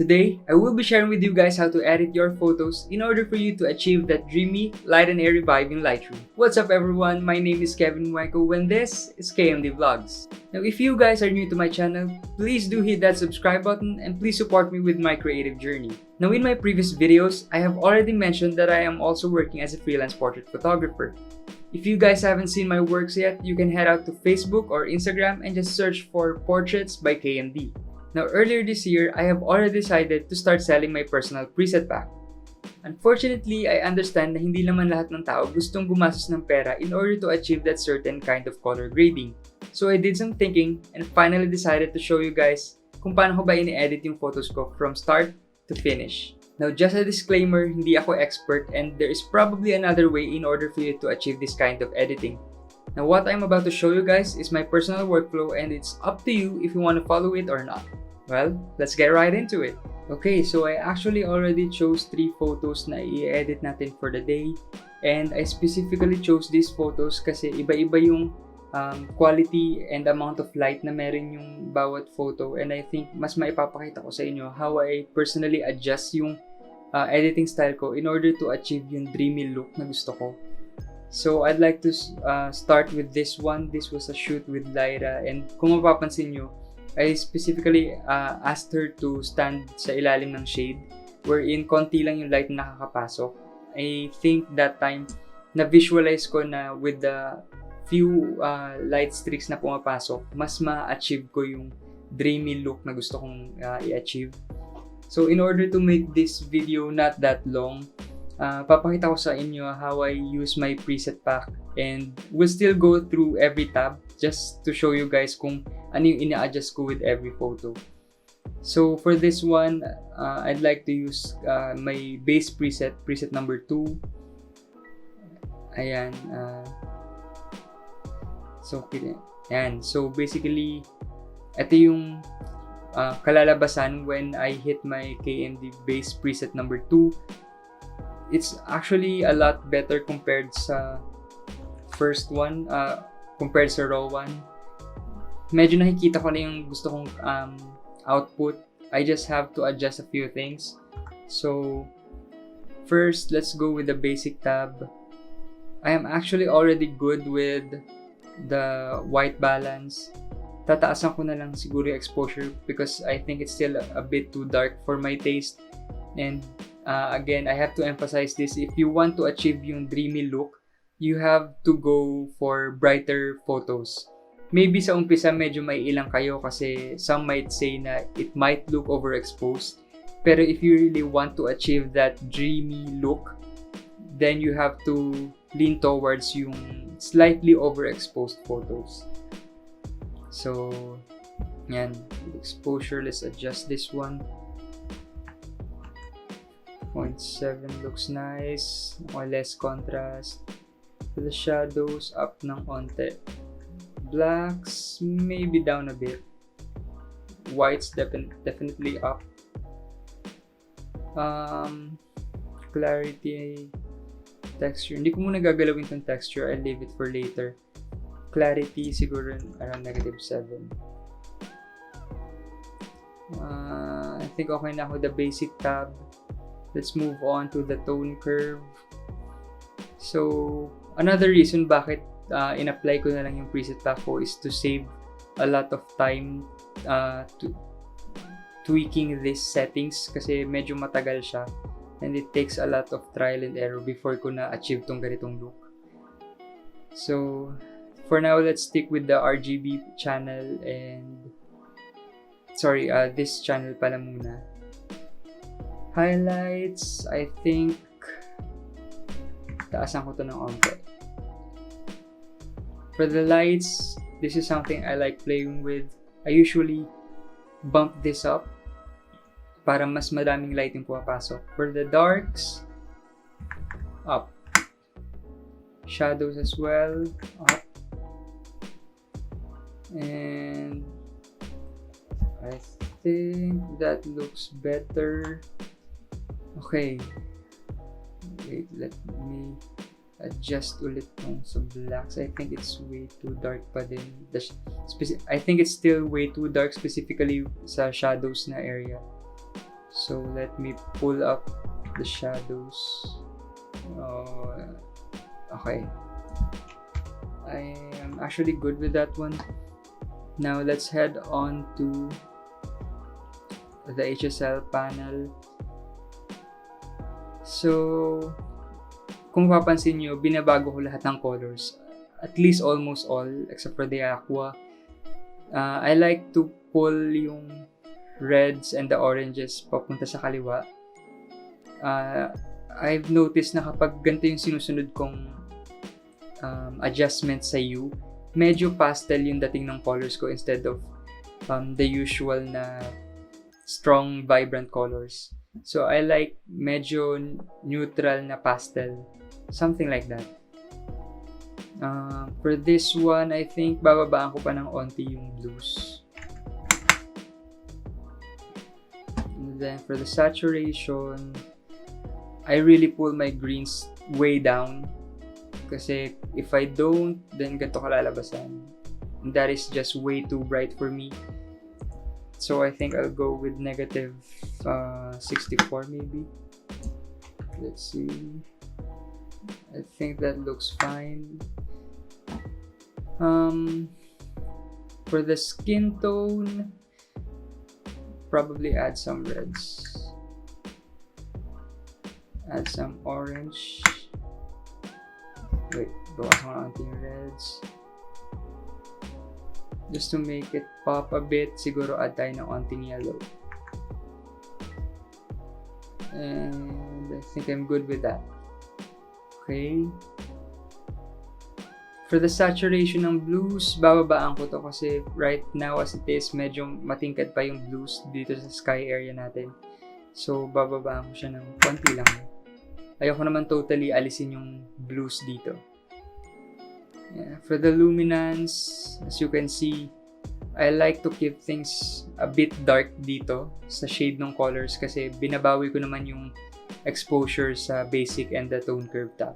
Today, I will be sharing with you guys how to edit your photos in order for you to achieve that dreamy, light and airy vibe in Lightroom. What's up everyone, my name is Kevin Waiko and this is KMD Vlogs. Now if you guys are new to my channel, please do hit that subscribe button and please support me with my creative journey. Now in my previous videos, I have already mentioned that I am also working as a freelance portrait photographer. If you guys haven't seen my works yet, you can head out to Facebook or Instagram and just search for Portraits by KMD. Now earlier this year, I have already decided to start selling my personal preset pack. Unfortunately, I understand na hindi naman lahat ng tao gustong gumastos ng pera in order to achieve that certain kind of color grading. So I did some thinking and finally decided to show you guys kung paano ko ba ini-edit yung photos ko from start to finish. Now just a disclaimer, hindi ako expert and there is probably another way in order for you to achieve this kind of editing. Now what I'm about to show you guys is my personal workflow and it's up to you if you want to follow it or not. Well, let's get right into it. Okay, so I actually already chose 3 photos na i-edit natin for the day. And I specifically chose these photos kasi iba-iba yung quality and amount of light na meron yung bawat photo. And I think mas maipapakita ko sa inyo how I personally adjust yung editing style ko in order to achieve yung dreamy look na gusto ko. So I'd like to start with this one. This was a shoot with Lyra and kung mapapansin nyo, I specifically asked her to stand sa ilalim ng shade wherein konti lang yung light na nakakapasok. I think that time na-visualize ko na with the few light streaks na pumapasok, mas ma-achieve ko yung dreamy look na gusto kong i-achieve. So in order to make this video not that long, papakita ko sa inyo how I use my preset pack and we'll still go through every tab just to show you guys kung ano yung ina-adjust ko with every photo. So for this one, I'd like to use my base preset number 2. Ayan. So basically, ito yung kalalabasan when I hit my KMD base preset number 2. It's actually a lot better compared sa first one, compared sa raw one. Medyo nakikita ko na yung gusto kong output. I just have to adjust a few things. So first, let's go with the basic tab. I am actually already good with the white balance. Tataasan ko na lang siguro yung exposure because I think it's still a bit too dark for my taste. And again, I have to emphasize this. If you want to achieve yung dreamy look, you have to go for brighter photos. Maybe sa umpisa medyo may ilang kayo kasi some might say na it might look overexposed. Pero if you really want to achieve that dreamy look, then you have to lean towards yung slightly overexposed photos. So, yan. Exposure, let's adjust this one. 0.7 looks nice. Or less contrast. For the shadows, up ng onte. Blacks, maybe down a bit. Whites, definitely up. Clarity, texture. Hindi ko muna gagalawin tong texture. I'll leave it for later. Clarity, siguro around -7. I think okay na ako the basic tab. Let's move on to the tone curve. So, another reason bakit in-apply ko na lang yung preset pack ko is to save a lot of time to tweaking these settings kasi medyo matagal siya and it takes a lot of trial and error before ko na-achieve tong ganitong look. So, for now, let's stick with the RGB channel and this channel pala muna. Highlights, I think taasan ko to ng onte. For the lights, this is something I like playing with. I usually bump this up para mas maraming light yung pumapasok. For the darks, up. Shadows as well, up. And I think that looks better. Okay. Wait, let me adjust ulit tong sa blacks. I think it's way too dark pa din. I think it's still way too dark specifically sa shadows na area. So let me pull up the shadows. Okay. I am actually good with that one. Now let's head on to the Hsl panel. So, kung mapapansin nyo, binabago ko lahat ng colors. At least almost all, except for the aqua. I like to pull yung reds and the oranges papunta sa kaliwa. I've noticed na kapag ganito yung sinusunod kong adjustment sa hue, medyo pastel yung dating ng colors ko instead of the usual na strong, vibrant colors. So, I like medyo neutral na pastel. Something like that. For this one, I think bababaan ko pa ng onti yung blues. And then, for the saturation, I really pull my greens way down. Kasi if I don't, then ganito kalalabasan. And that is just way too bright for me. So I think I'll go with negative 64 maybe. Let's see. I think that looks fine. For the skin tone, probably add some reds. Add some orange. Wait, bawas ko na yung reds. Just to make it pop a bit, siguro add tayo ng onting yellow. And I think I'm good with that. Okay. For the saturation ng blues, bababaan ko to kasi right now as it is, medyo matingkad pa yung blues dito sa sky area natin. So, bababaan ko siya ng konti lang. Ayoko naman totally alisin yung blues dito. Yeah, for the luminance, as you can see, I like to keep things a bit dark dito sa shade ng colors kasi binabawi ko naman yung exposure sa basic and the tone curve tab.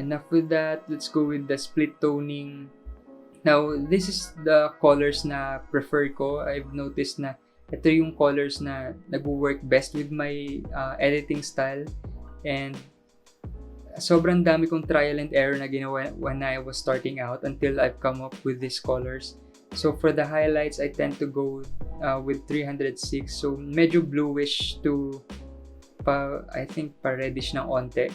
Enough with that, let's go with the split toning. Now, this is the colors na prefer ko. I've noticed na ito yung colors na nag-work best with my editing style, and sobrang dami kong trial and error na ginawa when I was starting out until I've come up with these colors. So for the highlights, I tend to go with 306. So medyo bluish to I think reddish ng onte.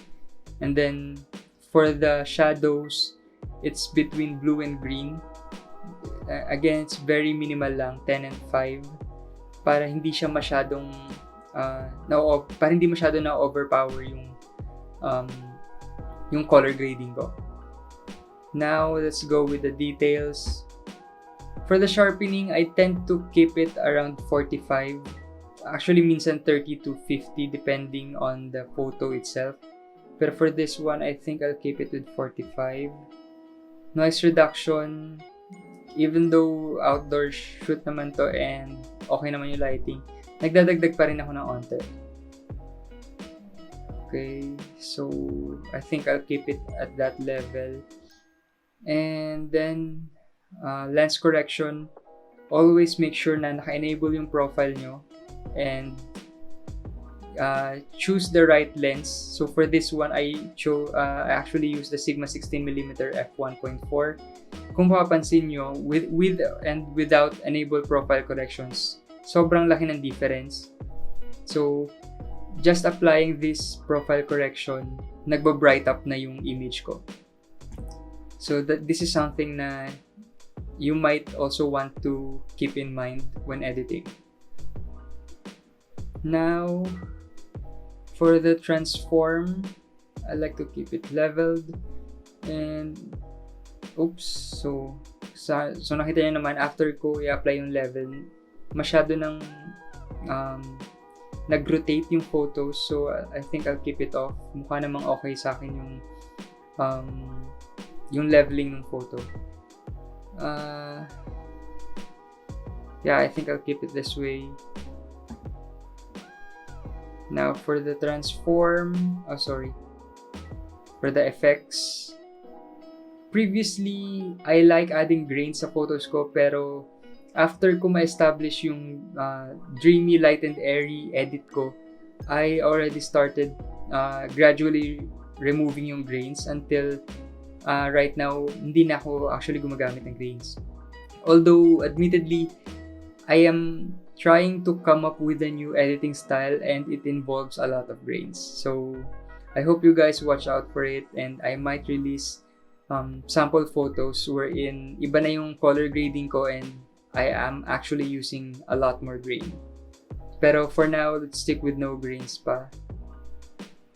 And then for the shadows, it's between blue and green. Again, it's very minimal lang, 10 and 5. Para hindi siya masyadong para hindi masyado na overpower yung color grading ko. Now, let's go with the details. For the sharpening, I tend to keep it around 45. Actually, minsan 30 to 50 depending on the photo itself. But for this one, I think I'll keep it with 45. Noise reduction, even though outdoor shoot naman to and okay naman yung lighting, nagdadagdag pa rin ako ng onte. Okay, so I think I'll keep it at that level. And then, lens correction, always make sure na naka-enable yung profile nyo and choose the right lens. So for this one, I actually use the Sigma 16mm f1.4. Kung mapapansin nyo, with and without enable profile corrections, sobrang laki ng difference. So, just applying this profile correction, nagba-bright up na yung image ko. So, this is something na you might also want to keep in mind when editing. Now, for the transform, I like to keep it leveled. And, so nakita niyo naman, after ko i-apply yung level, masyado ng nag-rotate yung photos. So, I think I'll keep it off. Mukha namang okay sa akin yung leveling ng photo. Yeah, I think I'll keep it this way. Now, for the transform, for the effects, previously, I like adding grains sa photos ko, pero after ko ma-establish yung dreamy, light, and airy edit ko, I already started gradually removing yung grains until right now, hindi na ako actually gumagamit ng grains. Although, admittedly, I am trying to come up with a new editing style and it involves a lot of grains. So, I hope you guys watch out for it, and I might release sample photos wherein iba na yung color grading ko and I am actually using a lot more grain. Pero for now, let's stick with no grains pa.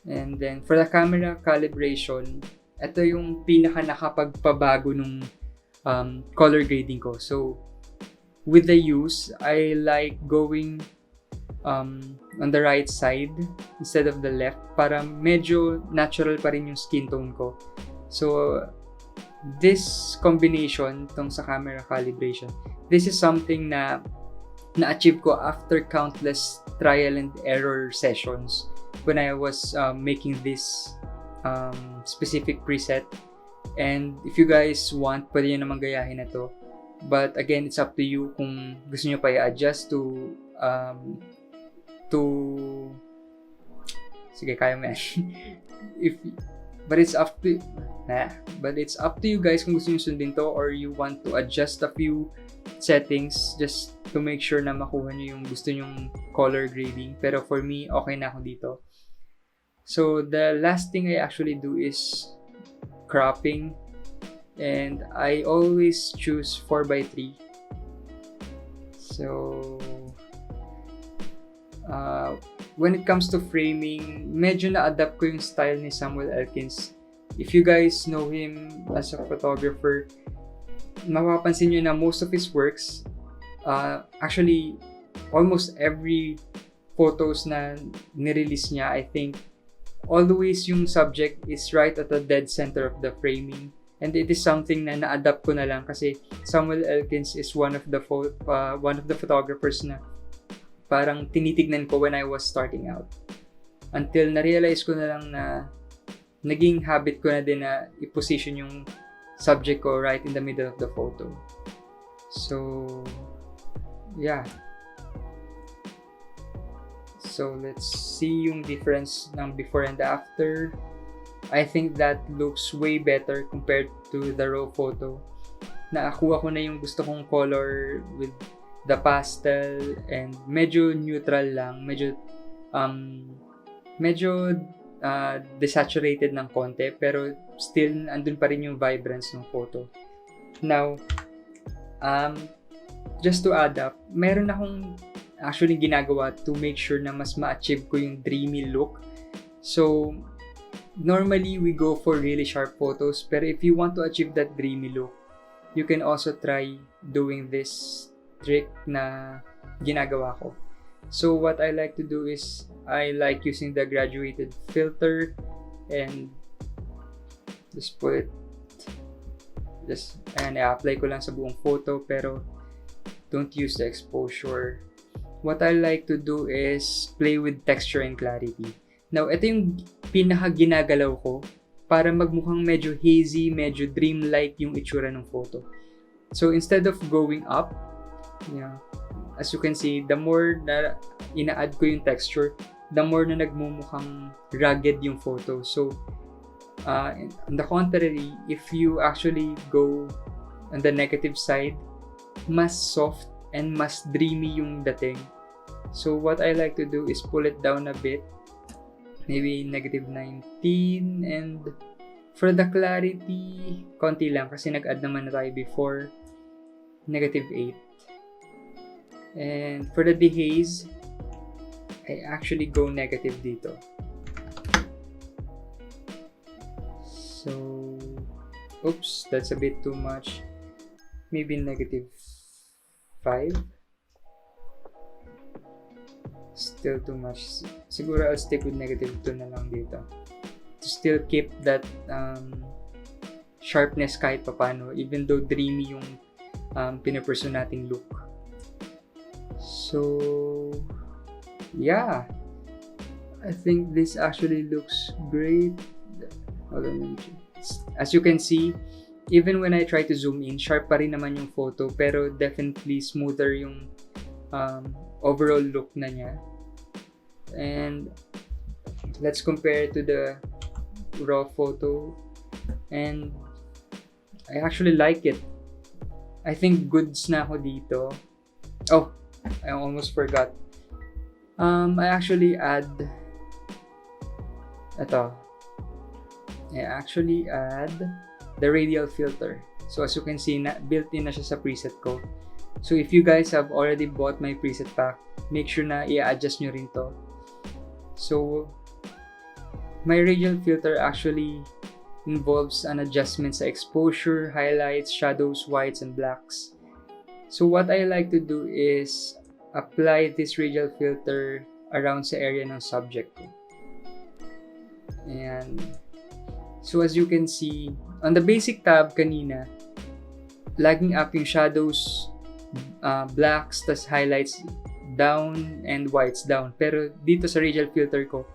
And then, for the camera calibration, ito yung pinaka nakapagpabago nung color grading ko. So, with the use, I like going on the right side instead of the left para medyo natural pa rin yung skin tone ko. So, this combination, tong sa camera calibration, this is something na na-achieve ko after countless trial and error sessions when I was making this specific preset. And if you guys want, pwede nyo naman gayahin na to. But again, it's up to you kung gusto nyo pa i-adjust to sige, kaya mo yan. But it's up to you guys kung gusto nyo sundin to or you want to adjust a few settings just to make sure na makuha nyo yung gusto nyong color grading. Pero for me, okay na ako dito. So, the last thing I actually do is cropping. And I always choose 4:3. So, when it comes to framing, medyo na-adapt ko yung style ni Samuel Elkins. If you guys know him as a photographer, mapapansin nyo na most of his works, actually, almost every photos na nirelease niya, I think, always yung subject is right at the dead center of the framing. And it is something na na-adapt ko na lang kasi Samuel Elkins is one of the photographers na parang tinitignan ko when I was starting out. Until na-realize ko na lang na naging habit ko na din na i-position yung subject ko right in the middle of the photo. So, yeah. So, let's see yung difference ng before and after. I think that looks way better compared to the raw photo. Nakakuha ko na yung gusto kong color with the pastel and medyo neutral lang, medyo desaturated ng konti pero still andun pa rin yung vibrance ng photo. Now, just to add up, meron akong actually ginagawa to make sure na mas ma-achieve ko yung dreamy look. So, normally we go for really sharp photos, pero if you want to achieve that dreamy look, you can also try doing this trick na ginagawa ko. So what I like to do is I like using the graduated filter and i-apply ko lang sa buong photo pero don't use the exposure. What I like to do is play with texture and clarity. Now, ito yung pinaka-ginagalaw ko para magmukhang medyo hazy, medyo dreamlike yung itsura ng photo. So, instead of going up, as you can see, the more na ina-add ko yung texture, the more na nagmumukhang rugged yung photo. So, on the contrary, if you actually go on the negative side, mas soft and mas dreamy yung dating. So, what I like to do is pull it down a bit. Maybe -19, and for the clarity, konti lang kasi nag-add naman na tayo before, -8. And for the dehaze, I actually go negative dito. So, oops, that's a bit too much. Maybe -5. Still too much. Siguro I'll stick with -2 na lang dito. To still keep that sharpness kahit papano, even though dreamy yung pinapursue nating look. So, yeah. I think this actually looks great. Hold on. As you can see, even when I try to zoom in, sharp pa rin naman yung photo, pero definitely smoother yung overall look na niya. And let's compare to the raw photo, and I actually like it. I think goods na ako dito. Oh, I almost forgot. I actually add the Radial Filter. So as you can see, built-in na siya sa preset ko. So if you guys have already bought my preset pack, make sure na i-adjust nyo rin to. So my Radial Filter actually involves an adjustment sa exposure, highlights, shadows, whites, and blacks. So what I like to do is apply this Radial Filter around sa area ng subject ko. And so as you can see, on the basic tab kanina, lagging up yung shadows, blacks, tas highlights down, and whites down. Pero dito sa Radial Filter ko,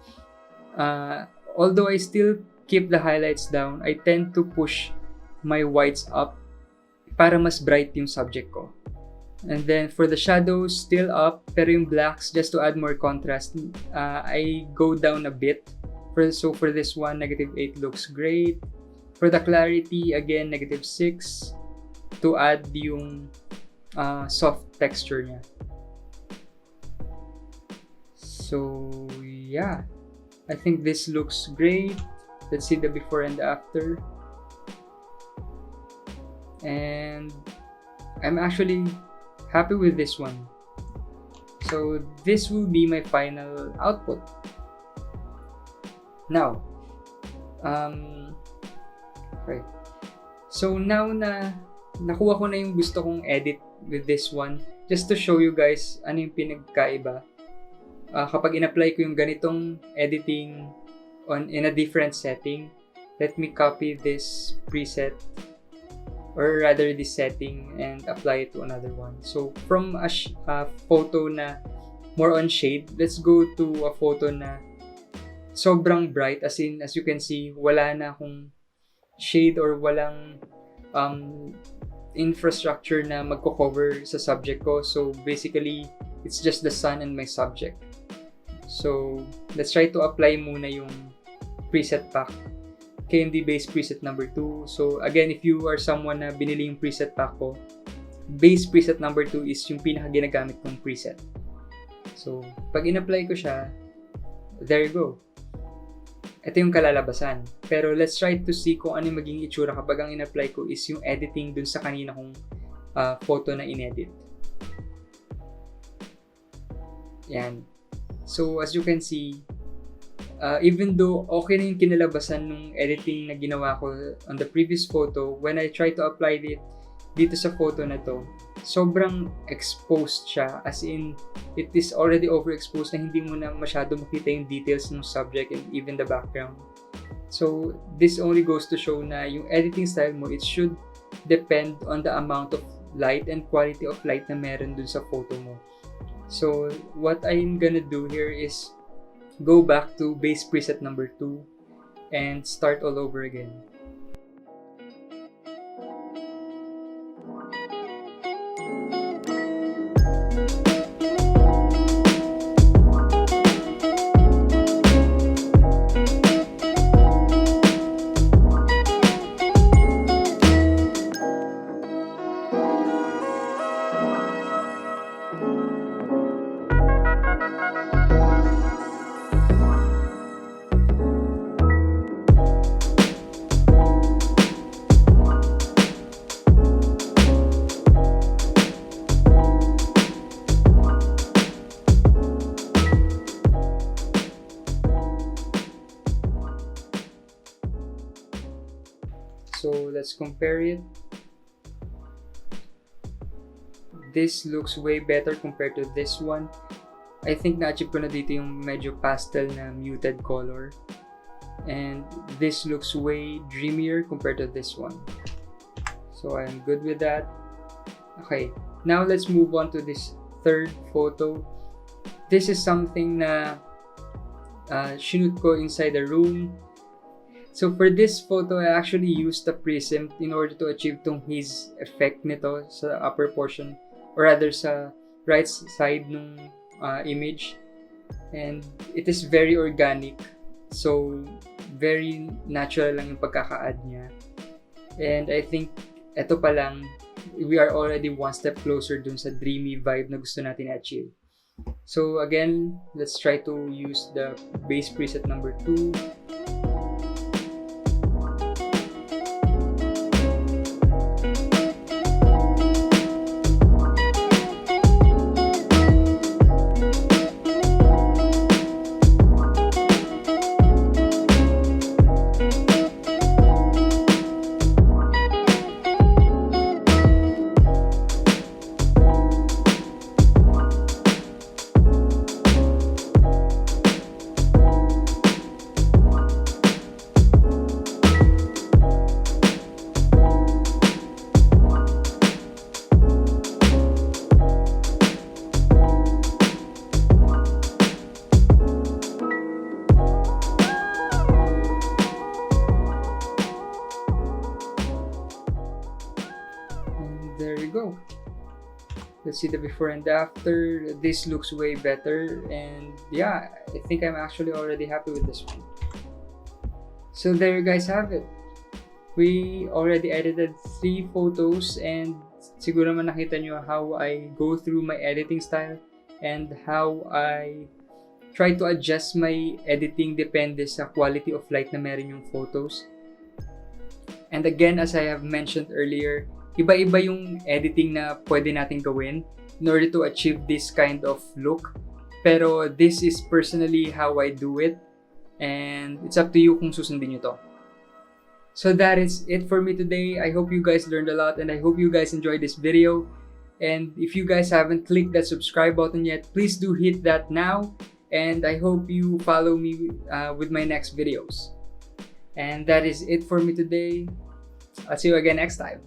although I still keep the highlights down, I tend to push my whites up para mas bright yung subject ko. And then for the shadows, still up, pero yung blacks, just to add more contrast, I go down a bit. So for this one, -8 looks great. For the clarity, again, -6 to add yung soft texture niya. So yeah, I think this looks great. Let's see the before and after. And I'm actually happy with this one. So this will be my final output. Now, right. So now na nakuha ko na yung gusto kong edit with this one, just to show you guys ano yung pinagkaiba. Kapag in-apply ko yung ganitong editing in a different setting, let me copy this preset, or rather this setting, and apply it to another one. So from a photo na more on shade, let's go to a photo na sobrang bright, as in, as you can see, wala na akong shade or walang infrastructure na magko-cover sa subject ko. So basically, it's just the sun and my subject. So let's try to apply muna yung preset pack, KMD base preset number 2. So again, if you are someone na binili yung preset pack ko, base preset number 2 is yung pinaka ginagamit kong preset. So pag in-apply ko siya, there you go. Ito yung kalalabasan. Pero let's try to see kung ano yung magiging itsura kapag ang in-apply ko is yung editing dun sa kanina kong photo na in-edit. Yan. So as you can see, even though okay na yung kinalabasan nung editing na ginawa ko on the previous photo, when I try to apply it dito sa photo na to, sobrang exposed siya, as in it is already overexposed na hindi mo na masyado makita yung details ng subject and even the background. So this only goes to show na yung editing style mo, it should depend on the amount of light and quality of light na meron dun sa photo mo. So what I'm gonna do here is go back to base preset number 2 and start all over again. So let's compare it. This looks way better compared to this one. I think na-achieve ko na dito yung medyo pastel na muted color. And this looks way dreamier compared to this one. So I'm good with that. Okay, now let's move on to this third photo. This is something na shoot ko inside a room. So for this photo, I actually used the prism in order to achieve tong haze effect nito sa upper portion, or rather sa right side ng image. And it is very organic. So very natural lang yung pagkaka-add niya. And I think eto pa lang, we are already one step closer dun sa dreamy vibe na gusto natin achieve. So again, let's try to use the base preset number 2. There you go. Let's see the before and after. This looks way better, and yeah, I think I'm actually already happy with this one. So there you guys have it. We already edited 3 photos, and siguro naman nakita nyo how I go through my editing style and how I try to adjust my editing depende sa quality of light na meron yung photos. And again, as I have mentioned earlier, iba-iba yung editing na pwede natin gawin in order to achieve this kind of look. Pero this is personally how I do it, and it's up to you kung susundin nyo to. So that is it for me today. I hope you guys learned a lot, and I hope you guys enjoyed this video. And if you guys haven't clicked that subscribe button yet, please do hit that now. And I hope you follow me with my next videos. And that is it for me today. I'll see you again next time.